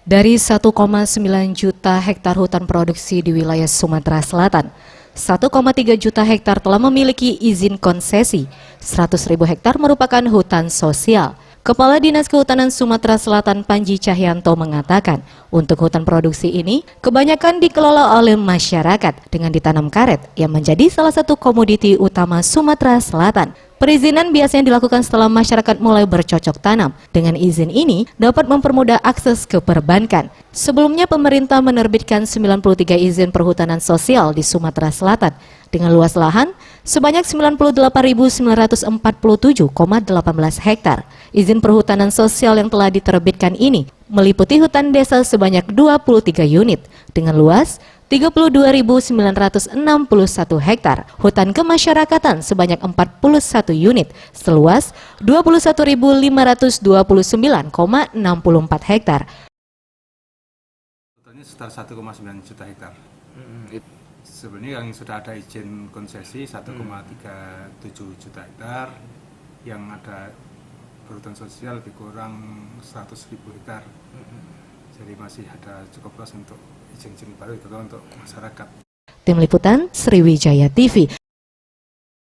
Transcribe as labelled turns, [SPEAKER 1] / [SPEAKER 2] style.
[SPEAKER 1] Dari 1,9 juta hektar hutan produksi di wilayah Sumatera Selatan, 1,3 juta hektar telah memiliki izin konsesi, 100.000 hektar merupakan hutan sosial. Kepala Dinas Kehutanan Sumatera Selatan Panji Cahyanto mengatakan, untuk hutan produksi ini kebanyakan dikelola oleh masyarakat dengan ditanam karet yang menjadi salah satu komoditi utama Sumatera Selatan. Perizinan biasanya dilakukan setelah masyarakat mulai bercocok tanam. Dengan izin ini dapat mempermudah akses ke perbankan. Sebelumnya pemerintah menerbitkan 93 izin perhutanan sosial di Sumatera Selatan dengan luas lahan sebanyak 98.947,18 hektar. Izin perhutanan sosial yang telah diterbitkan ini meliputi hutan desa sebanyak 23 unit dengan luas 32.961 hektar, hutan kemasyarakatan sebanyak 41 unit seluas 21.529,64 hektar.
[SPEAKER 2] Totalnya sekitar 1,9 juta hektar. Sebenarnya yang sudah ada izin konsesi 1,37 juta hektar, yang ada perhutanan sosial lebih kurang 100.000 hektar. Jadi masih ada cukup luas untuk izin-izin baru itu untuk masyarakat.
[SPEAKER 1] Tim Liputan Sriwijaya TV.